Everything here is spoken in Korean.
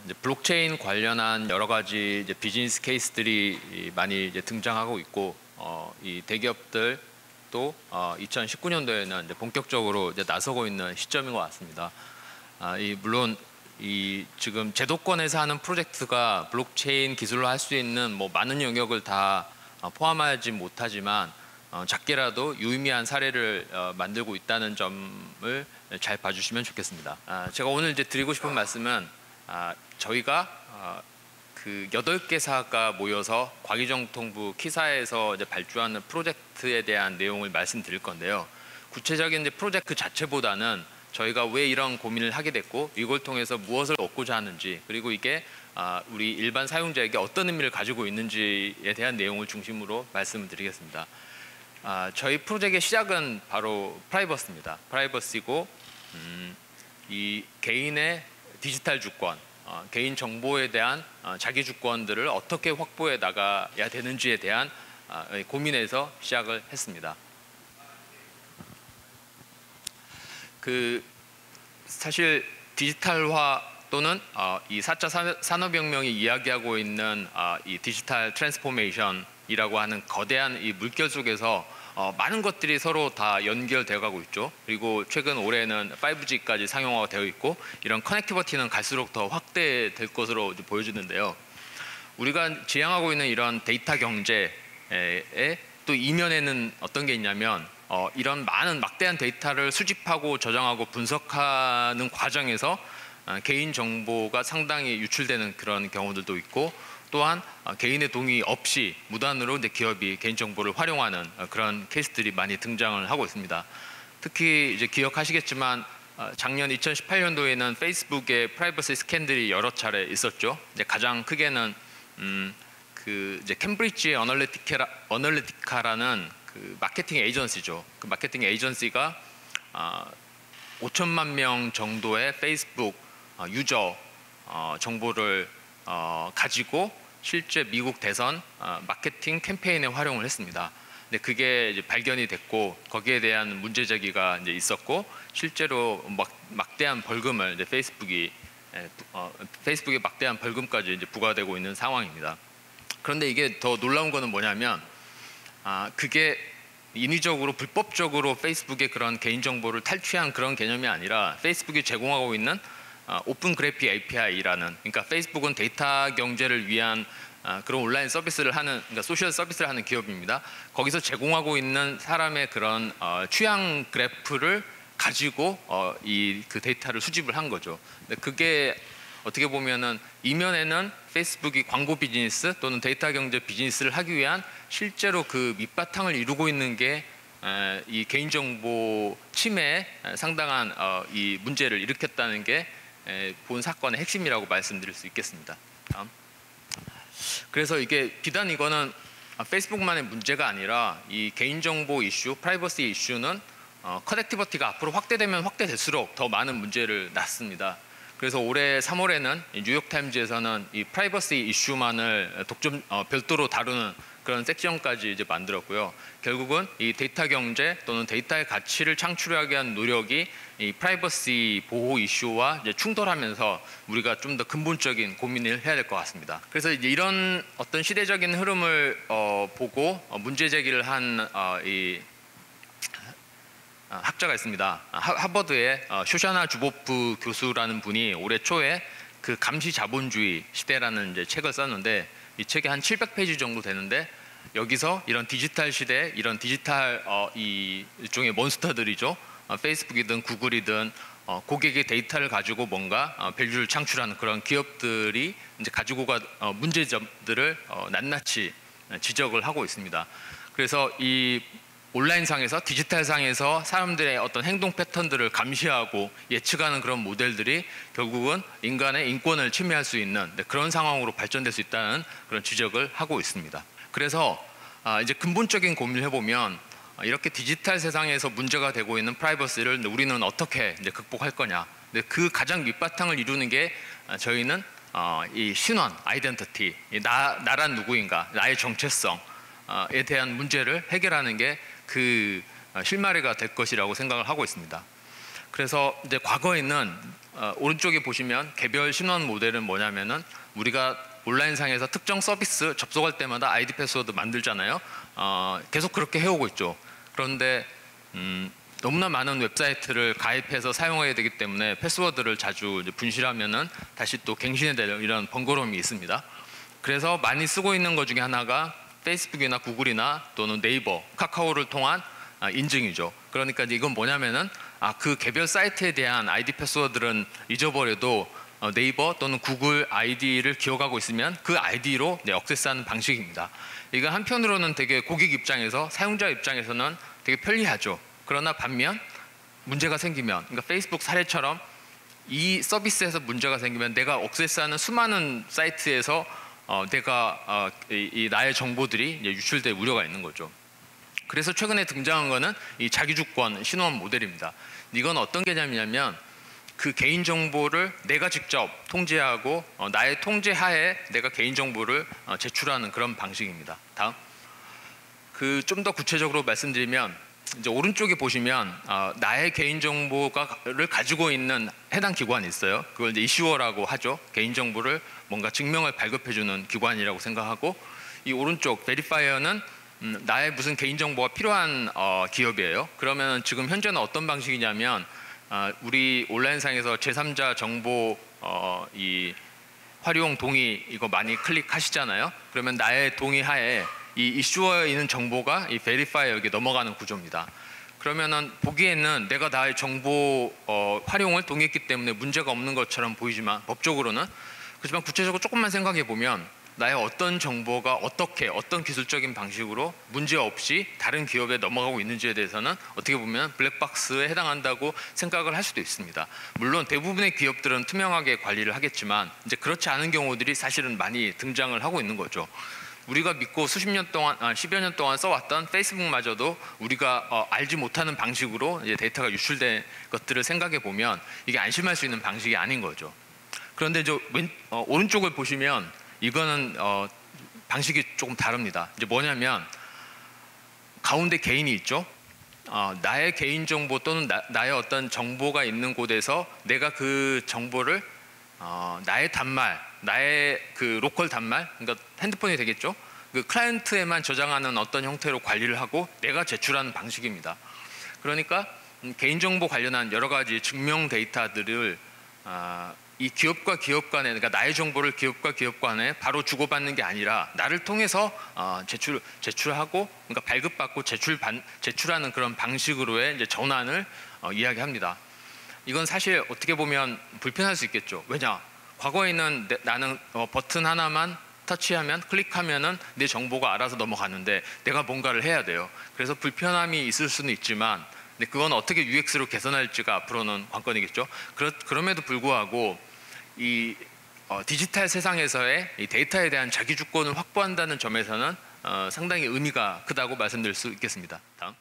이제 블록체인 관련한 여러 가지 이제 비즈니스 케이스들이 많이 이제 등장하고 있고, 이 대기업들 또 2019년도에는 이제 본격적으로 이제 나서고 있는 시점인 것 같습니다. 물론 이 지금 제도권에서 하는 프로젝트가 블록체인 기술로 할 수 있는 뭐 많은 영역을 다 포함하지 못하지만 작게라도 유의미한 사례를 만들고 있다는 점을 잘 봐주시면 좋겠습니다. 제가 오늘 이제 드리고 싶은 말씀은 저희가 그 8개사가 모여서 과기정통부 키사에서 이제 발주하는 프로젝트에 대한 내용을 말씀드릴 건데요. 구체적인 이제 프로젝트 자체보다는 저희가 왜 이런 고민을 하게 됐고 이걸 통해서 무엇을 얻고자 하는지, 그리고 이게 우리 일반 사용자에게 어떤 의미를 가지고 있는지에 대한 내용을 중심으로 말씀을 드리겠습니다. 저희 프로젝트의 시작은 바로 프라이버시입니다. 프라이버시고 이 개인의 디지털 주권, 개인 정보에 대한 자기 주권들을 어떻게 확보해 나가야 되는지에 대한 고민에서 시작을 했습니다. 사실 디지털화 또는 이 4차 산업혁명이 이야기하고 있는 이 디지털 트랜스포메이션이라고 하는 거대한 이 물결 속에서 많은 것들이 서로 다 연결되어 가고 있죠. 그리고 최근 올해는 5G까지 상용화가 되어 있고 이런 커넥티비티는 갈수록 더 확대될 것으로 보여지는데요. 우리가 지향하고 있는 이런 데이터 경제의 또 이면에는 어떤 게 있냐면 이런 많은 막대한 데이터를 수집하고 저장하고 분석하는 과정에서 개인 정보가 상당히 유출되는 그런 경우들도 있고, 또한 개인의 동의 없이 무단으로 이제 기업이 개인 정보를 활용하는 그런 케이스들이 많이 등장을 하고 있습니다. 특히 이제 기억하시겠지만 작년 2018년도에는 페이스북의 프라이버시 스캔들이 여러 차례 있었죠. 이제 가장 크게는 이제 캠브리지 어널리티카라는 그 마케팅 에이전시죠. 그 마케팅 에이전시가 5천만 명 정도의 페이스북 유저 정보를 가지고 실제 미국 대선 마케팅 캠페인에 활용을 했습니다. 근데 그게 이제 발견이 됐고 거기에 대한 문제 제기가 이제 있었고, 실제로 막대한 벌금을 이제 페이스북에 막대한 벌금까지 이제 부과되고 있는 상황입니다. 그런데 이게 더 놀라운 거는 뭐냐면 그게 인위적으로 불법적으로 페이스북의 그런 개인정보를 탈취한 그런 개념이 아니라 페이스북이 제공하고 있는 오픈 그래픽 API라는, 그러니까 페이스북은 데이터 경제를 위한 그런 온라인 서비스를 하는, 그러니까 소셜 서비스를 하는 기업입니다. 거기서 제공하고 있는 사람의 그런 취향 그래프를 가지고 그 데이터를 수집을 한 거죠. 근데 그게 어떻게 보면은 이면에는 페이스북이 광고 비즈니스 또는 데이터 경제 비즈니스를 하기 위한 실제로 그 밑바탕을 이루고 있는 게 이 개인정보 침해에 상당한 이 문제를 일으켰다는 게 본 사건의 핵심이라고 말씀드릴 수 있겠습니다. 다음. 그래서 이게 비단 이거는 페이스북만의 문제가 아니라 이 개인정보 이슈, 프라이버시 이슈는 커넥티비티가 앞으로 확대되면 확대될수록 더 많은 문제를 낳습니다. 그래서 올해 3월에는 뉴욕타임즈에서는 이 프라이버시 이슈만을 별도로 다루는 그런 섹션까지 이제 만들었고요. 결국은 이 데이터 경제 또는 데이터의 가치를 창출하기 위한 노력이 이 프라이버시 보호 이슈와 이제 충돌하면서 우리가 좀 더 근본적인 고민을 해야 될 것 같습니다. 그래서 이제 이런 어떤 시대적인 흐름을 보고 문제 제기를 한 이 학자가 있습니다. 하버드의 쇼샤나 주보프 교수라는 분이 올해 초에 그 감시 자본주의 시대라는 이제 책을 썼는데, 이 책이 한 700페이지 정도 되는데 여기서 이런 디지털 시대, 이런 디지털 이 일종의 몬스터들이죠. 페이스북이든 구글이든 고객의 데이터를 가지고 뭔가 밸류를 창출하는 그런 기업들이 이제 가지고 간 문제점들을 낱낱이 지적을 하고 있습니다. 그래서 이 온라인상에서, 디지털상에서 사람들의 어떤 행동 패턴들을 감시하고 예측하는 그런 모델들이 결국은 인간의 인권을 침해할 수 있는 그런 상황으로 발전될 수 있다는 그런 지적을 하고 있습니다. 그래서 이제 근본적인 고민을 해보면 이렇게 디지털 세상에서 문제가 되고 있는 프라이버시를 우리는 어떻게 이제 극복할 거냐. 근데 그 가장 밑바탕을 이루는 게 저희는 이 신원, 아이덴티티, 나란 누구인가, 나의 정체성에 대한 문제를 해결하는 게 그 실마리가 될 것이라고 생각을 하고 있습니다. 그래서 이제 과거에는 오른쪽에 보시면 개별 신원 모델은 뭐냐면은 우리가 온라인상에서 특정 서비스 접속할 때마다 아이디 패스워드 만들잖아요. 계속 그렇게 해오고 있죠. 그런데 너무나 많은 웹사이트를 가입해서 사용해야 되기 때문에 패스워드를 자주 이제 분실하면은 다시 또 갱신해야 될 이런 번거로움이 있습니다. 그래서 많이 쓰고 있는 것 중에 하나가 페이스북이나 구글이나 또는 네이버, 카카오를 통한 인증이죠. 그러니까 이건 뭐냐면은 그 개별 사이트에 대한 아이디 패스워드는 잊어버려도 네이버 또는 구글 아이디를 기억하고 있으면 그 아이디로 액세스하는 방식입니다. 이거 한편으로는 되게 고객 입장에서, 사용자 입장에서는 되게 편리하죠. 그러나 반면 문제가 생기면, 그러니까 페이스북 사례처럼 이 서비스에서 문제가 생기면 내가 액세스하는 수많은 사이트에서 내가 나의 정보들이 유출될 우려가 있는 거죠. 그래서 최근에 등장한 거는 이 자기주권 신원 모델입니다. 이건 어떤 개념이냐면 그 개인정보를 내가 직접 통제하고 나의 통제하에 내가 개인정보를 제출하는 그런 방식입니다. 다음. 좀 더 구체적으로 말씀드리면 이제 오른쪽에 보시면 나의 개인정보를 가지고 있는 해당 기관이 있어요. 그걸 이제 이슈어라고 하죠. 개인정보를 뭔가 증명을 발급해주는 기관이라고 생각하고, 이 오른쪽 베리파이어는 나의 무슨 개인정보가 필요한 기업이에요. 그러면 지금 현재는 어떤 방식이냐면 우리 온라인상에서 제3자 정보 이 활용 동의 이거 많이 클릭하시잖아요. 그러면 나의 동의하에 이 이슈어에 있는 정보가 이 베리파이어에게 넘어가는 구조입니다. 그러면은 보기에는 내가 나의 정보 활용을 동의했기 때문에 문제가 없는 것처럼 보이지만 법적으로는 그렇지만 구체적으로 조금만 생각해 보면 나의 어떤 정보가 어떤 기술적인 방식으로 문제없이 다른 기업에 넘어가고 있는지에 대해서는 어떻게 보면 블랙박스에 해당한다고 생각을 할 수도 있습니다. 물론 대부분의 기업들은 투명하게 관리를 하겠지만 이제 그렇지 않은 경우들이 사실은 많이 등장을 하고 있는 거죠. 우리가 믿고 수십 년 동안, 10여 년 동안 써왔던 페이스북마저도 우리가 알지 못하는 방식으로 이제 데이터가 유출된 것들을 생각해 보면 이게 안심할 수 있는 방식이 아닌 거죠. 그런데 오른쪽을 보시면 이거는 방식이 조금 다릅니다. 이제 뭐냐면 가운데 개인이 있죠. 나의 개인정보 또는 나의 어떤 정보가 있는 곳에서 내가 그 정보를 나의 단말, 나의 그 로컬 단말, 그러니까 핸드폰이 되겠죠. 그 클라이언트에만 저장하는 어떤 형태로 관리를 하고 내가 제출하는 방식입니다. 그러니까 개인정보 관련한 여러 가지 증명 데이터들을 이 기업과 기업 간에, 그러니까 나의 정보를 기업과 기업 간에 바로 주고받는 게 아니라 나를 통해서 제출하고, 그러니까 발급받고 제출하는 그런 방식으로의 이제 전환을 이야기합니다. 이건 사실 어떻게 보면 불편할 수 있겠죠. 왜냐? 과거에는 나는 버튼 하나만 터치하면, 클릭하면은 내 정보가 알아서 넘어가는데 내가 뭔가를 해야 돼요. 그래서 불편함이 있을 수는 있지만, 근데 그건 어떻게 UX로 개선할지가 앞으로는 관건이겠죠. 그럼에도 불구하고 이 디지털 세상에서의 이 데이터에 대한 자기 주권을 확보한다는 점에서는 상당히 의미가 크다고 말씀드릴 수 있겠습니다. 다음.